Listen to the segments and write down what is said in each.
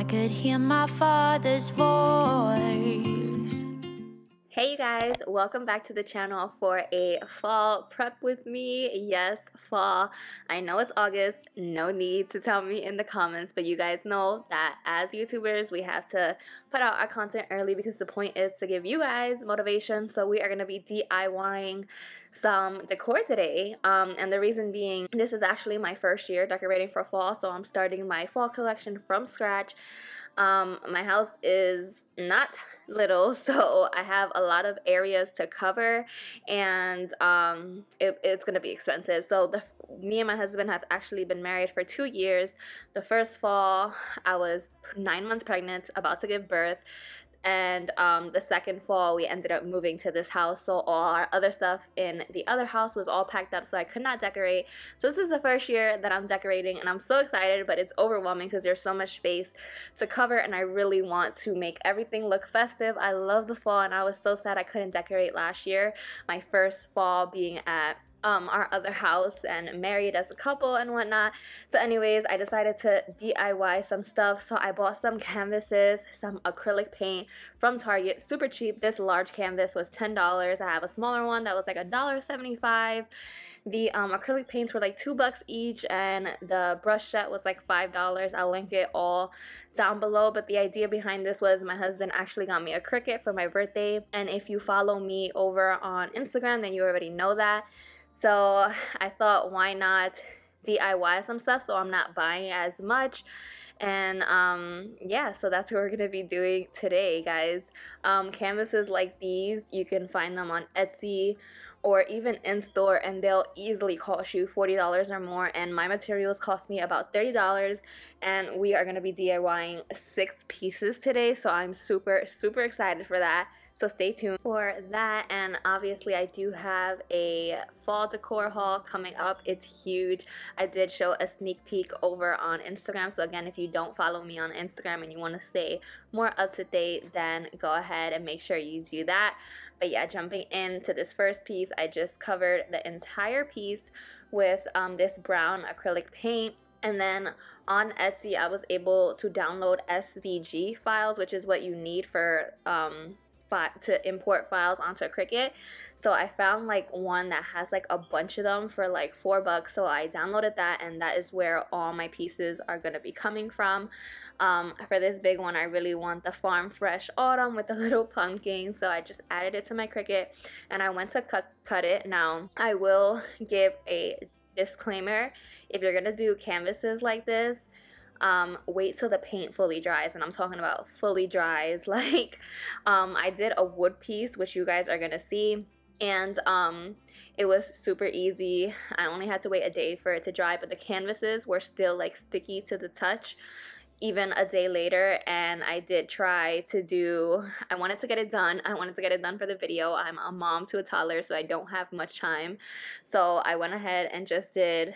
I could hear my father's voice. Hey you guys, welcome back to the channel for a fall prep with me. Yes, fall. I know it's August, no need to tell me in the comments, but you guys know that as YouTubers we have to put out our content early because the point is to give you guys motivation. So we are going to be DIYing some decor today, and the reason being, this is actually my first year decorating for fall, so I'm starting my fall collection from scratch. My house is not little, so I have a lot of areas to cover, and it's gonna be expensive. So me and my husband have actually been married for 2 years. The first fall I was 9 months pregnant, about to give birth, and the second fall we ended up moving to this house, so all our other stuff in the other house was all packed up, so I could not decorate. So this is the first year that I'm decorating, and I'm so excited, but it's overwhelming because there's so much space to cover, and I really want to make everything look festive. I love the fall, and I was so sad I couldn't decorate last year, my first fall being at our other house and married as a couple and whatnot. So anyways, I decided to DIY some stuff. So I bought some canvases, some acrylic paint from Target, super cheap. This large canvas was $10. I have a smaller one that was like $1.75. The acrylic paints were like $2 each, and the brush set was like $5. I'll link it all down below. But the idea behind this was my husband actually got me a Cricut for my birthday, and if you follow me over on Instagram, then you already know that. So I thought, why not DIY some stuff so I'm not buying as much. And yeah, so that's what we're gonna be doing today, guys. Canvases like these, you can find them on Etsy or even in store, and they'll easily cost you $40 or more, and my materials cost me about $30, and we are gonna be DIYing 6 pieces today, so I'm super excited for that. So stay tuned for that. And obviously I do have a fall decor haul coming up. It's huge. I did show a sneak peek over on Instagram, so again, if you don't follow me on Instagram and you want to stay more up to date, then go ahead and make sure you do that. But yeah, jumping into this first piece, I just covered the entire piece with this brown acrylic paint. And then on Etsy I was able to download SVG files, which is what you need for to import files onto Cricut. So I found like one that has like a bunch of them for like $4, so I downloaded that, and that is where all my pieces are going to be coming from. For this big one, I really want the Farm Fresh Autumn with the little pumpkin, so I just added it to my Cricut, and I went to cut it. Now I will give a disclaimer: if you're gonna do canvases like this, wait till the paint fully dries, and I'm talking about fully dries. Like I did a wood piece, which you guys are gonna see, and it was super easy. I only had to wait a day for it to dry, but the canvases were still like sticky to the touch even a day later. And I did try to do, I wanted to get it done for the video. I'm a mom to a toddler, so I don't have much time, so I went ahead and just did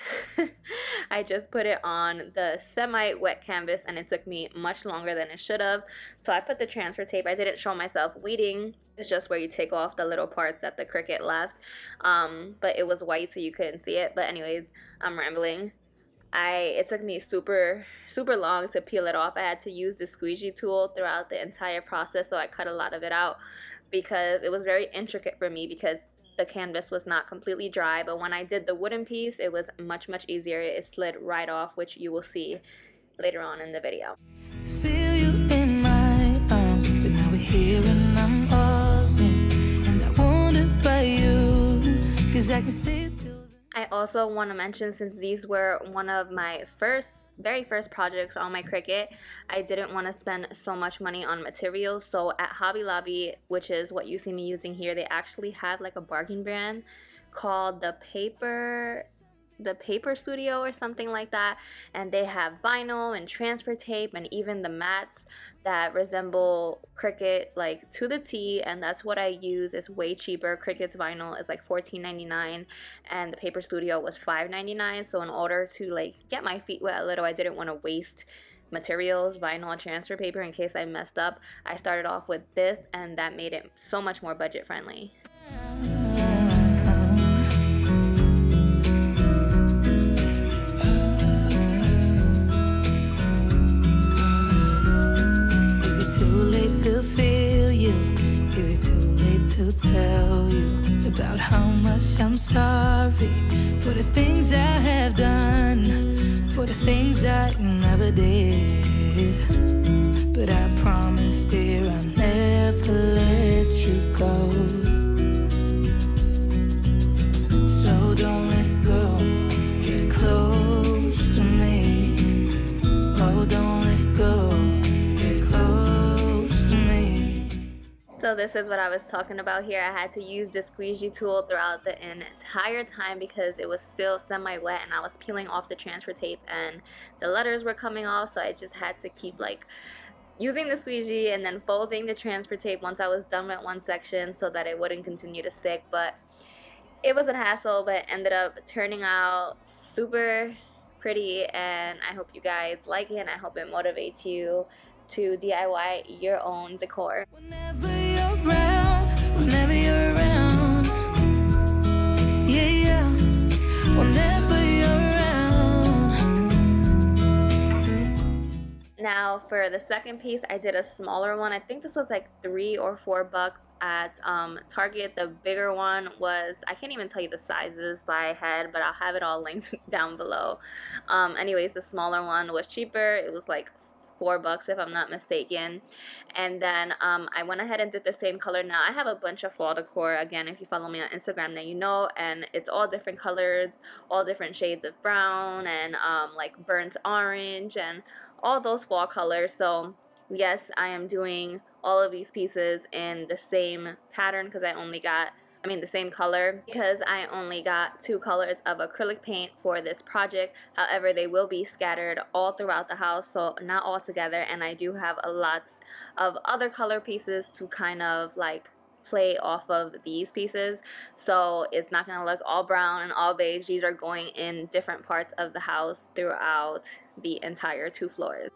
I just put it on the semi-wet canvas, and it took me much longer than it should have. So I put the transfer tape. I didn't show myself weeding. It's just where you take off the little parts that the Cricut left, but it was white so you couldn't see it. But anyways, I'm rambling. It took me super long to peel it off. I had to use the squeegee tool throughout the entire process, so I cut a lot of it out because it was very intricate for me because the canvas was not completely dry. But when I did the wooden piece, it was much easier. It slid right off, which you will see later on in the video. To feel you in my arms, but now we're here and I'm all in, and I want it by you, 'cause I can stay till I also want to mention, since these were one of my very first projects on my Cricut, I didn't want to spend so much money on materials. So at Hobby Lobby, which is what you see me using here, they actually have like a bargain brand called the Paper Studio or something like that, and they have vinyl and transfer tape and even the mats that resemble Cricut like to the T, and that's what I use. It's way cheaper. Cricut's vinyl is like $14.99 and the Paper Studio was $5.99. so in order to like get my feet wet a little, I didn't want to waste materials, vinyl and transfer paper, in case I messed up. I started off with this, and that made it so much more budget friendly. about how much I'm sorry for the things I have done, for the things I never did. But I promise, dear, I'll never let you go. So don't let go, get close to me. Oh, don't let go, get close to me. So this is what I was talking about here. I had to use the squeegee tool throughout the entire time because it was still semi-wet and I was peeling off the transfer tape and the letters were coming off, so I just had to keep like using the squeegee and then folding the transfer tape once I was done with one section so that it wouldn't continue to stick. But it was a hassle, but it ended up turning out super pretty, and I hope you guys like it and I hope it motivates you to DIY your own decor. Whenever you're around, whenever you're around, yeah, yeah, whenever you're around. Now for the second piece, I did a smaller one. I think this was like $3 or $4 at Target. The bigger one was, I can't even tell you the sizes by head, but I'll have it all linked down below. Anyways, the smaller one was cheaper. It was like $4 if I'm not mistaken. And then I went ahead and did the same color. Now I have a bunch of fall decor, again, if you follow me on Instagram then you know, and it's all different colors, all different shades of brown and like burnt orange and all those fall colors. So yes, I am doing all of these pieces in the same pattern because the same color, because I only got 2 colors of acrylic paint for this project. However, they will be scattered all throughout the house, so not all together, and I do have a lot of other color pieces to kind of like play off of these pieces, so it's not going to look all brown and all beige. These are going in different parts of the house throughout the entire 2 floors.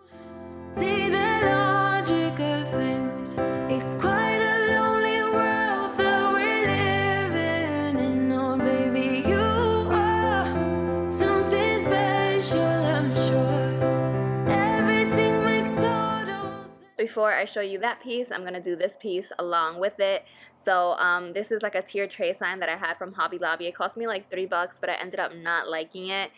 See the logic of things. It's quite a lonely world that we're living in. Oh, baby, you are something special, I'm sure. Everything makes total sense. Before I show you that piece, I'm going to do this piece along with it. So this is like a tier tray sign that I had from Hobby Lobby. It cost me like $3, but I ended up not liking it.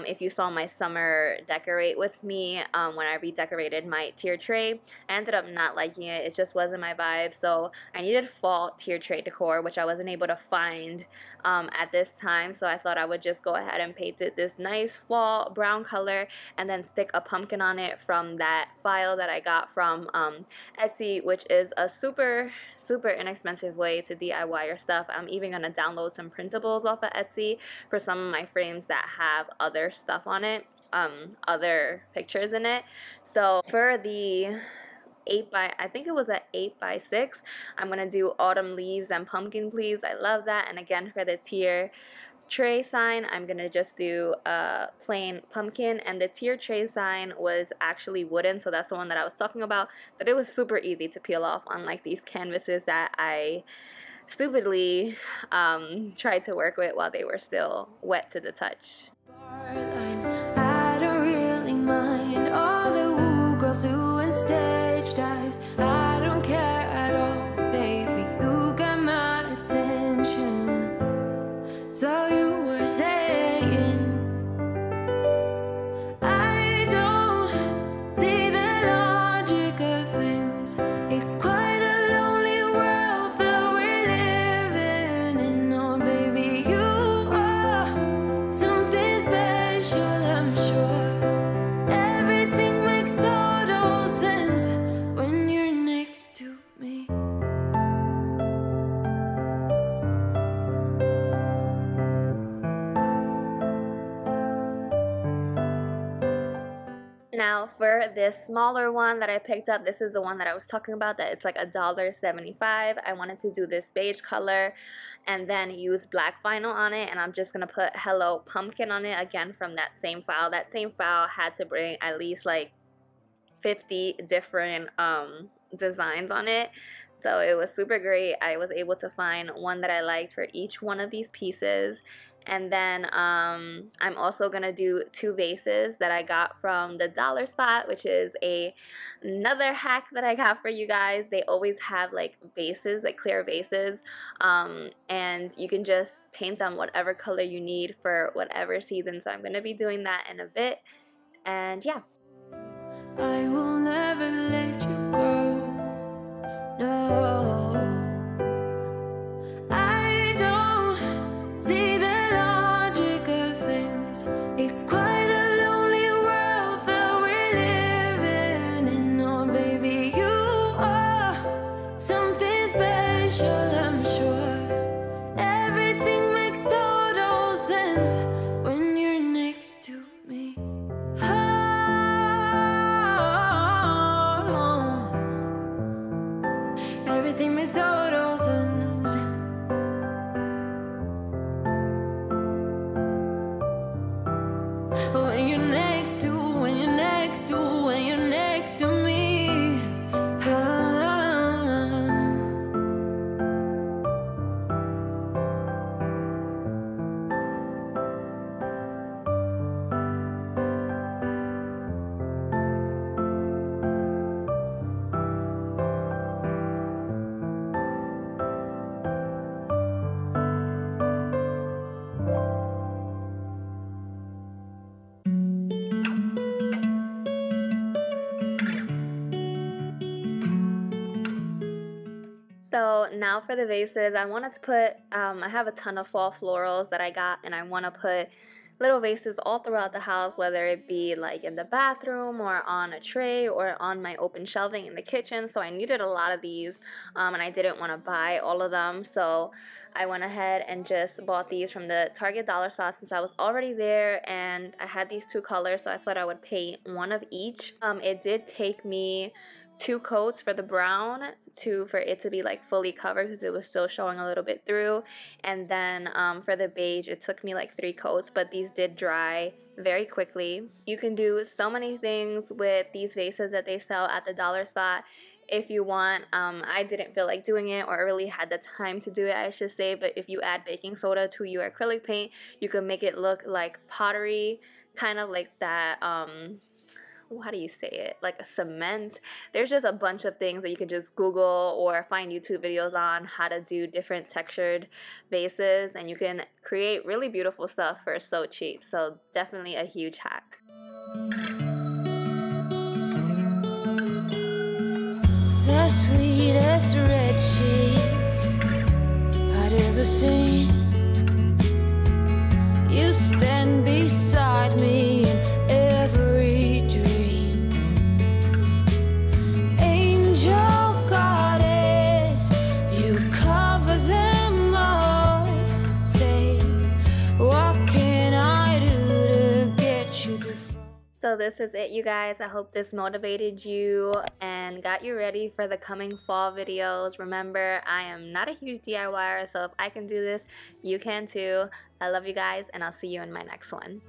If you saw my summer decorate with me, when I redecorated my tier tray, I ended up not liking it. It just wasn't my vibe. So I needed fall tier tray decor, which I wasn't able to find at this time. So I thought I would just go ahead and paint it this nice fall brown color and then stick a pumpkin on it from that file that I got from Etsy, which is a super inexpensive way to DIY your stuff. I'm even going to download some printables off of Etsy for some of my frames that have other stuff on it, other pictures in it. So for the I think it was an 8x6, I'm going to do autumn leaves and pumpkin, please. I love that. And again, for the tier tray sign, I'm gonna just do a plain pumpkin, and the tier tray sign was actually wooden, so that's the one that I was talking about, but it was super easy to peel off, unlike these canvases that I stupidly tried to work with while they were still wet to the touch. I don't really mind all the woo girls doing stage dives. I don't care at all, baby. You got my attention. So you were saying, I don't see the logic of things. It's quite a lonely world that we're living in. Oh, baby, you are something special, I'm sure. Everything makes total sense when you're next to me. Now for this smaller one that I picked up, this is the one that I was talking about, that it's like $1.75. I wanted to do this beige color and then use black vinyl on it, and I'm just gonna put Hello Pumpkin on it, again from that same file. That same file had to bring at least like 50 different designs on it, so it was super great. I was able to find one that I liked for each one of these pieces, And then I'm also gonna do 2 vases that I got from the dollar spot, which is another hack that I got for you guys. They always have like vases, like clear vases, and you can just paint them whatever color you need for whatever season. So I'm gonna be doing that in a bit, and yeah. I will never let you go. No, I don't see the logic of things. It's quite a lonely world that we're living in. Oh, baby, you are something special, I'm sure. Everything makes total sense when you're next to me. Everything makes total sense when you're next to, when you're next to, when you're next to me. So now for the vases, I wanted to put, I have a ton of fall florals that I got, and I want to put little vases all throughout the house, whether it be like in the bathroom or on a tray or on my open shelving in the kitchen. So I needed a lot of these, and I didn't want to buy all of them. So I went ahead and just bought these from the Target dollar spot since I was already there, and I had these 2 colors, so I thought I would paint one of each. It did take me 2 coats for the brown for it to be like fully covered because it was still showing a little bit through, and then for the beige it took me like 3 coats, but these did dry very quickly. You can do so many things with these vases that they sell at the dollar spot if you want. I didn't feel like doing it, or really had the time to do it, I should say, but if you add baking soda to your acrylic paint, you can make it look like pottery, kind of like that, how do you say it, like a cement. There's just a bunch of things that you can just Google or find YouTube videos on how to do different textured vases, and you can create really beautiful stuff for so cheap. So definitely a huge hack. The sweetest red cheese I'd ever seen. You stand beside me in every dream. Angel goddess, you cover them all. Say, what can I do to get you to fall? So this is it, you guys. I hope this motivated you and got you ready for the coming fall videos. Remember, I am not a huge DIYer, so if I can do this, you can too. I love you guys, and I'll see you in my next one.